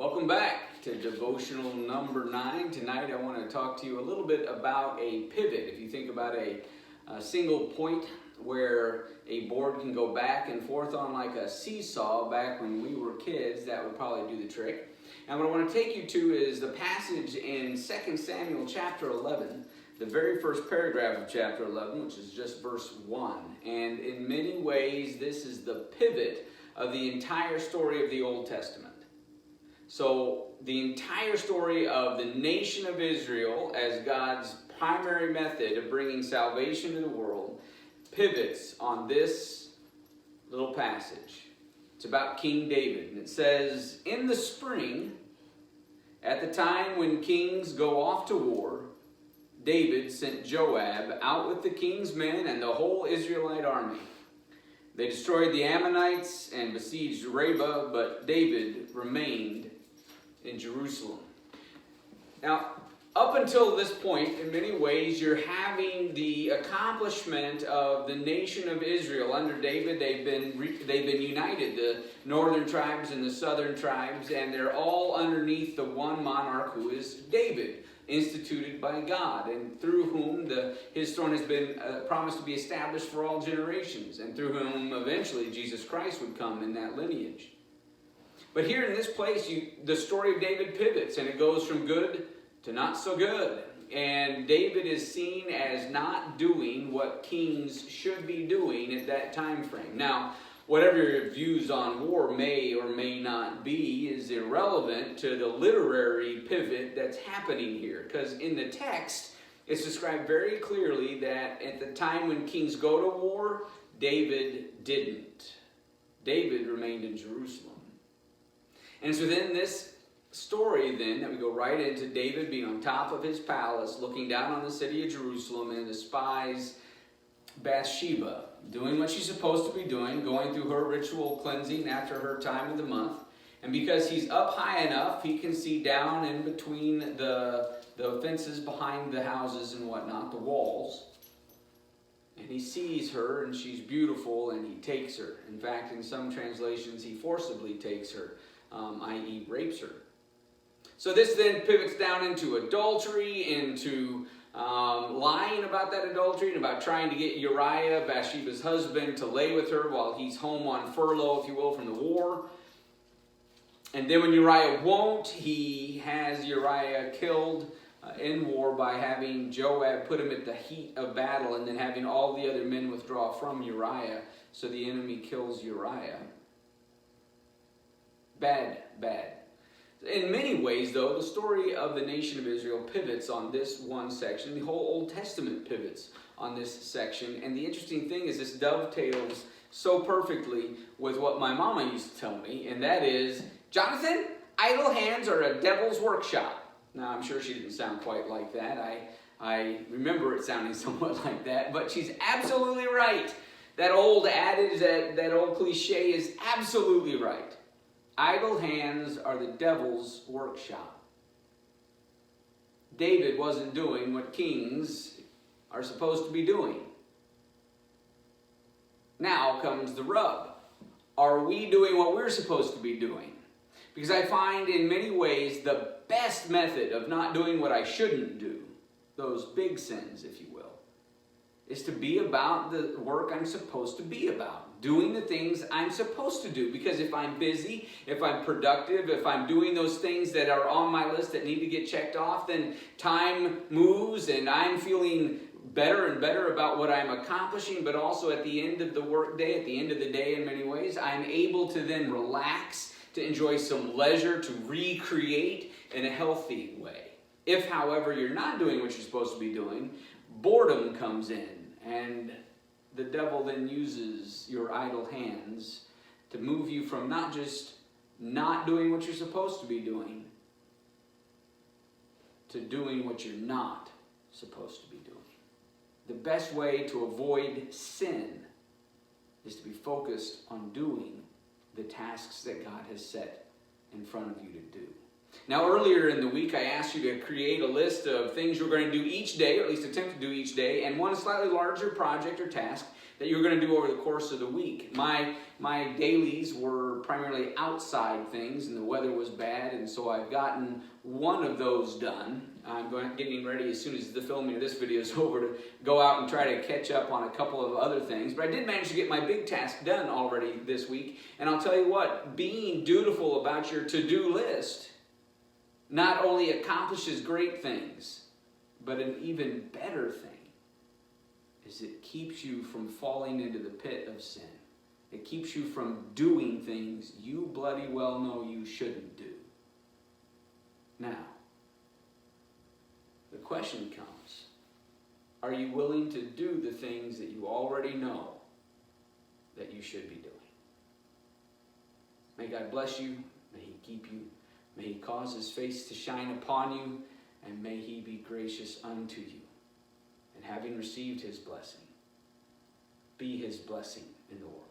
Welcome back to Devotional number 9. Tonight I want to talk to you a little bit about a pivot. If you think about a single point where a board can go back and forth on like a seesaw back when we were kids, that would probably do the trick. And what I want to take you to is the passage in 2 Samuel chapter 11, the very first paragraph of chapter 11, which is just verse 1. And in many ways, this is the pivot of the entire story of the Old Testament. So the entire story of the nation of Israel as God's primary method of bringing salvation to the world pivots on this little passage. It's about King David. And it says, in the spring, at the time when kings go off to war, David sent Joab out with the king's men and the whole Israelite army. They destroyed the Ammonites and besieged Rabbah, but David remained in Jerusalem. Now, up until this point, in many ways, you're having the accomplishment of the nation of Israel. Under David, they've been united, the northern tribes and the southern tribes, and they're all underneath the one monarch who is David, instituted by God, and through whom his throne has been promised to be established for all generations, and through whom eventually Jesus Christ would come in that lineage. But here in this place, the story of David pivots, and it goes from good to not so good. And David is seen as not doing what kings should be doing at that time frame. Now, whatever your views on war may or may not be is irrelevant to the literary pivot that's happening here. Because in the text, it's described very clearly that at the time when kings go to war, David didn't. David remained in Jerusalem. And it's within this story then that we go right into David being on top of his palace, looking down on the city of Jerusalem, and despises Bathsheba, doing what she's supposed to be doing, going through her ritual cleansing after her time of the month. And because he's up high enough, he can see down in between the fences behind the houses and whatnot, the walls. And he sees her, and she's beautiful, and he takes her. In fact, in some translations, he forcibly takes her, i.e. rapes her. So this then pivots down into adultery, into lying about that adultery, and about trying to get Uriah, Bathsheba's husband, to lay with her while he's home on furlough, if you will, from the war. And then when Uriah won't, he has Uriah killed in war by having Joab put him at the heat of battle, and then having all the other men withdraw from Uriah, so the enemy kills Uriah. Bad. In many ways, though, the story of the nation of Israel pivots on this one section. The whole Old Testament pivots on this section. And the interesting thing is this dovetails so perfectly with what my mama used to tell me, and that is, Jonathan, idle hands are a devil's workshop. Now, I'm sure she didn't sound quite like that. I remember it sounding somewhat like that, but she's absolutely right. That old adage, that old cliche is absolutely right. Idle hands are the devil's workshop. David wasn't doing what kings are supposed to be doing. Now comes the rub. Are we doing what we're supposed to be doing? Because I find in many ways the best method of not doing what I shouldn't do, those big sins, if you will, is to be about the work I'm supposed to be about. Doing the things I'm supposed to do. Because if I'm busy, if I'm productive, if I'm doing those things that are on my list that need to get checked off, then time moves and I'm feeling better and better about what I'm accomplishing. But also at the end of the workday, at the end of the day in many ways, I'm able to then relax, to enjoy some leisure, to recreate in a healthy way. If, however, you're not doing what you're supposed to be doing, boredom comes in, and the devil then uses your idle hands to move you from not just not doing what you're supposed to be doing to doing what you're not supposed to be doing. The best way to avoid sin is to be focused on doing the tasks that God has set in front of you to do. Now, earlier in the week, I asked you to create a list of things you're going to do each day, or at least attempt to do each day, and one slightly larger project or task that you're going to do over the course of the week. My dailies were primarily outside things, and the weather was bad, and so I've gotten one of those done. I'm getting ready as soon as the filming of this video is over to go out and try to catch up on a couple of other things. But I did manage to get my big task done already this week. And I'll tell you what, being dutiful about your to-do list not only accomplishes great things, but an even better thing is it keeps you from falling into the pit of sin. It keeps you from doing things you bloody well know you shouldn't do. Now, the question comes, are you willing to do the things that you already know that you should be doing? May God bless you. May He keep you. May He cause His face to shine upon you. And may He be gracious unto you. And having received His blessing, be His blessing in the world.